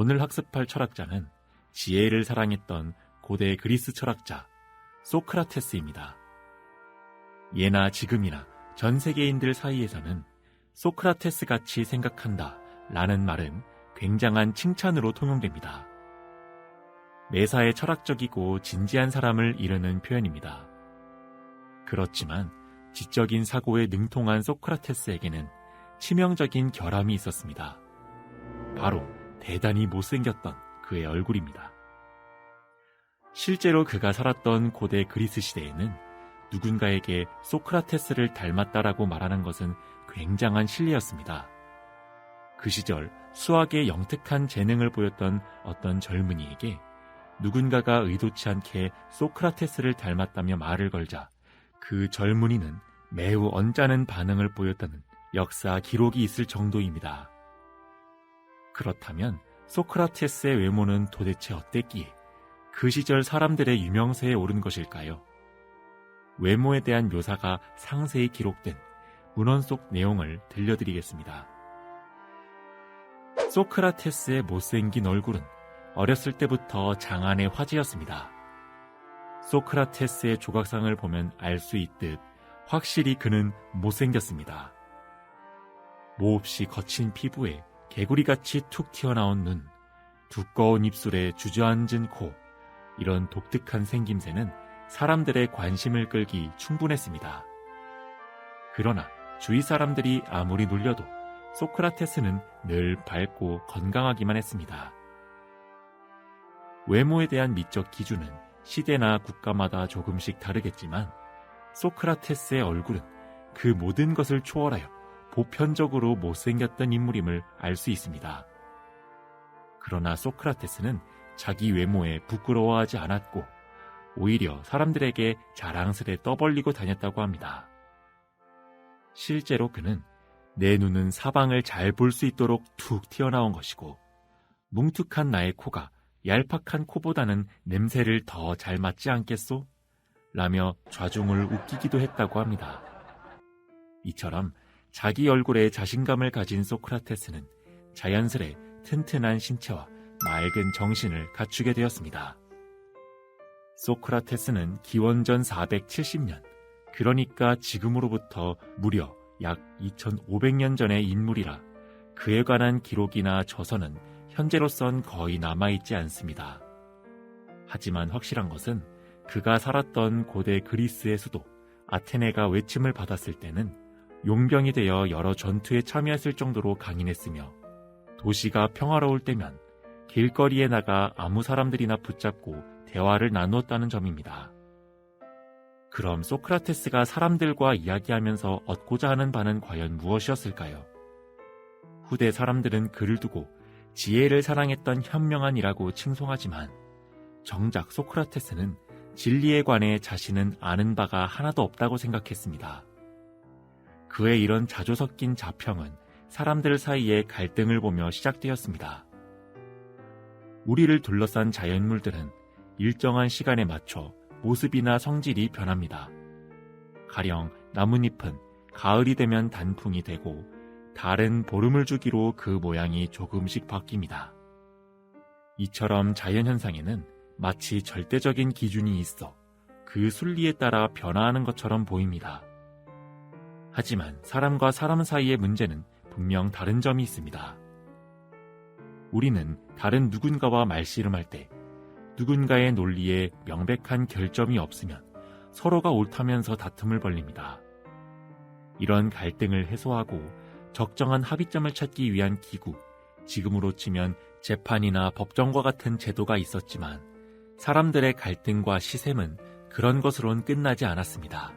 오늘 학습할 철학자는 지혜를 사랑했던 고대 그리스 철학자 소크라테스입니다. 예나 지금이나 전 세계인들 사이에서는 소크라테스 같이 생각한다 라는 말은 굉장한 칭찬으로 통용됩니다. 매사에 철학적이고 진지한 사람을 이르는 표현입니다. 그렇지만 지적인 사고에 능통한 소크라테스에게는 치명적인 결함이 있었습니다. 바로 대단히 못생겼던 그의 얼굴입니다. 실제로 그가 살았던 고대 그리스 시대에는 누군가에게 소크라테스를 닮았다라고 말하는 것은 굉장한 신뢰였습니다. 그 시절 수학에 영특한 재능을 보였던 어떤 젊은이에게 누군가가 의도치 않게 소크라테스를 닮았다며 말을 걸자 그 젊은이는 매우 언짢은 반응을 보였다는 역사 기록이 있을 정도입니다. 그렇다면 소크라테스의 외모는 도대체 어땠기에 그 시절 사람들의 유명세에 오른 것일까요? 외모에 대한 묘사가 상세히 기록된 문헌 속 내용을 들려드리겠습니다. 소크라테스의 못생긴 얼굴은 어렸을 때부터 장안의 화제였습니다. 소크라테스의 조각상을 보면 알 수 있듯 확실히 그는 못생겼습니다. 몹시 거친 피부에 개구리같이 툭 튀어나온 눈, 두꺼운 입술에 주저앉은 코, 이런 독특한 생김새는 사람들의 관심을 끌기 충분했습니다. 그러나 주위 사람들이 아무리 놀려도 소크라테스는 늘 밝고 건강하기만 했습니다. 외모에 대한 미적 기준은 시대나 국가마다 조금씩 다르겠지만 소크라테스의 얼굴은 그 모든 것을 초월하여 보편적으로 못생겼던 인물임을 알 수 있습니다. 그러나 소크라테스는 자기 외모에 부끄러워하지 않았고 오히려 사람들에게 자랑스레 떠벌리고 다녔다고 합니다. 실제로 그는 내 눈은 사방을 잘 볼 수 있도록 툭 튀어나온 것이고 뭉툭한 나의 코가 얄팍한 코보다는 냄새를 더 잘 맡지 않겠소? 라며 좌중을 웃기기도 했다고 합니다. 이처럼 자기 얼굴에 자신감을 가진 소크라테스는 자연스레 튼튼한 신체와 맑은 정신을 갖추게 되었습니다. 소크라테스는 기원전 470년, 그러니까 지금으로부터 무려 약 2500년 전의 인물이라 그에 관한 기록이나 저서는 현재로선 거의 남아있지 않습니다. 하지만 확실한 것은 그가 살았던 고대 그리스의 수도 아테네가 외침을 받았을 때는 용병이 되어 여러 전투에 참여했을 정도로 강인했으며 도시가 평화로울 때면 길거리에 나가 아무 사람들이나 붙잡고 대화를 나누었다는 점입니다. 그럼 소크라테스가 사람들과 이야기하면서 얻고자 하는 바는 과연 무엇이었을까요? 후대 사람들은 그를 두고 지혜를 사랑했던 현명한이라고 칭송하지만 정작 소크라테스는 진리에 관해 자신은 아는 바가 하나도 없다고 생각했습니다. 그의 이런 자조 섞인 자평은 사람들 사이의 갈등을 보며 시작되었습니다. 우리를 둘러싼 자연물들은 일정한 시간에 맞춰 모습이나 성질이 변합니다. 가령 나뭇잎은 가을이 되면 단풍이 되고 달은 보름을 주기로 그 모양이 조금씩 바뀝니다. 이처럼 자연현상에는 마치 절대적인 기준이 있어 그 순리에 따라 변화하는 것처럼 보입니다. 하지만 사람과 사람 사이의 문제는 분명 다른 점이 있습니다. 우리는 다른 누군가와 말씨름할 때 누군가의 논리에 명백한 결점이 없으면 서로가 옳다면서 다툼을 벌립니다. 이런 갈등을 해소하고 적정한 합의점을 찾기 위한 기구, 지금으로 치면 재판이나 법정과 같은 제도가 있었지만 사람들의 갈등과 시샘은 그런 것으론 끝나지 않았습니다.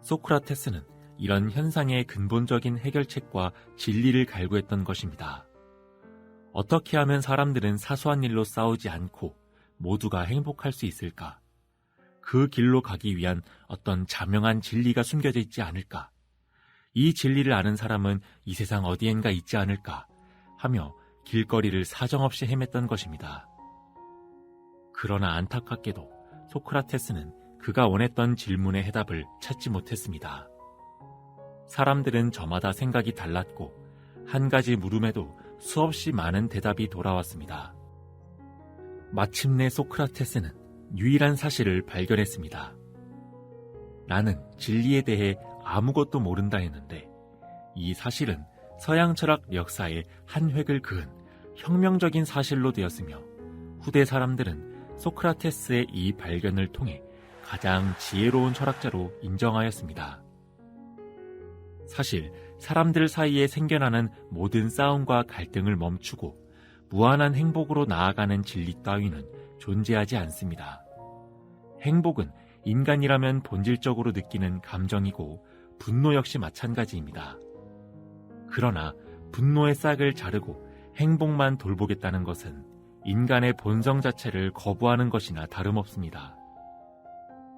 소크라테스는 이런 현상의 근본적인 해결책과 진리를 갈구했던 것입니다. 어떻게 하면 사람들은 사소한 일로 싸우지 않고 모두가 행복할 수 있을까? 그 길로 가기 위한 어떤 자명한 진리가 숨겨져 있지 않을까? 이 진리를 아는 사람은 이 세상 어디엔가 있지 않을까? 하며 길거리를 사정없이 헤맸던 것입니다. 그러나 안타깝게도 소크라테스는 그가 원했던 질문의 해답을 찾지 못했습니다. 사람들은 저마다 생각이 달랐고 한 가지 물음에도 수없이 많은 대답이 돌아왔습니다. 마침내 소크라테스는 유일한 사실을 발견했습니다. 나는 진리에 대해 아무것도 모른다 했는데 이 사실은 서양 철학 역사의 한 획을 그은 혁명적인 사실로 되었으며 후대 사람들은 소크라테스의 이 발견을 통해 가장 지혜로운 철학자로 인정하였습니다. 사실 사람들 사이에 생겨나는 모든 싸움과 갈등을 멈추고 무한한 행복으로 나아가는 진리 따위는 존재하지 않습니다. 행복은 인간이라면 본질적으로 느끼는 감정이고 분노 역시 마찬가지입니다. 그러나 분노의 싹을 자르고 행복만 돌보겠다는 것은 인간의 본성 자체를 거부하는 것이나 다름없습니다.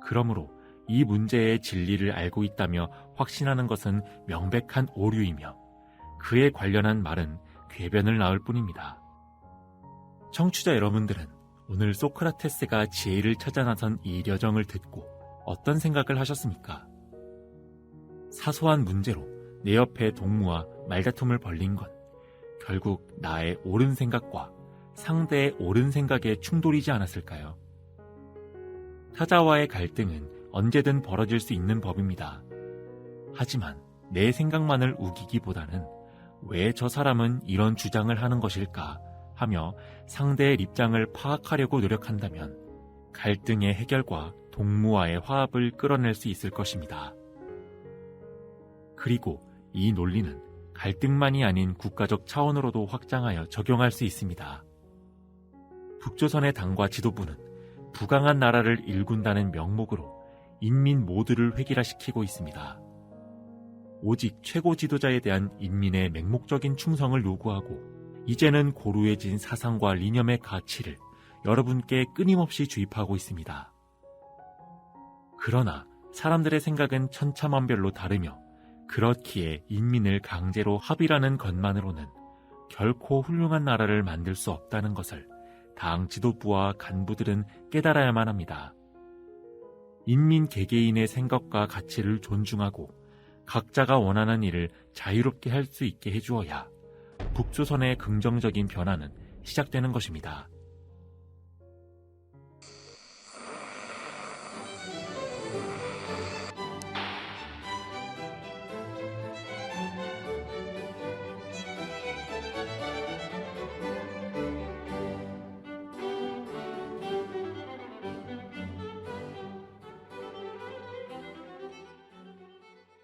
그러므로 이 문제의 진리를 알고 있다며 확신하는 것은 명백한 오류이며 그에 관련한 말은 궤변을 낳을 뿐입니다. 청취자 여러분들은 오늘 소크라테스가 지혜를 찾아 나선 이 여정을 듣고 어떤 생각을 하셨습니까? 사소한 문제로 내 옆에 동무와 말다툼을 벌린 건 결국 나의 옳은 생각과 상대의 옳은 생각의 충돌이지 않았을까요? 타자와의 갈등은 언제든 벌어질 수 있는 법입니다. 하지만 내 생각만을 우기기보다는 왜 저 사람은 이런 주장을 하는 것일까 하며 상대의 입장을 파악하려고 노력한다면 갈등의 해결과 동무와의 화합을 끌어낼 수 있을 것입니다. 그리고 이 논리는 갈등만이 아닌 국가적 차원으로도 확장하여 적용할 수 있습니다. 북조선의 당과 지도부는 부강한 나라를 일군다는 명목으로 인민 모두를 획일화시키고 있습니다. 오직 최고 지도자에 대한 인민의 맹목적인 충성을 요구하고 이제는 고루해진 사상과 이념의 가치를 여러분께 끊임없이 주입하고 있습니다. 그러나 사람들의 생각은 천차만별로 다르며 그렇기에 인민을 강제로 합의라는 것만으로는 결코 훌륭한 나라를 만들 수 없다는 것을 당 지도부와 간부들은 깨달아야만 합니다. 인민 개개인의 생각과 가치를 존중하고 각자가 원하는 일을 자유롭게 할 수 있게 해주어야 북조선의 긍정적인 변화는 시작되는 것입니다.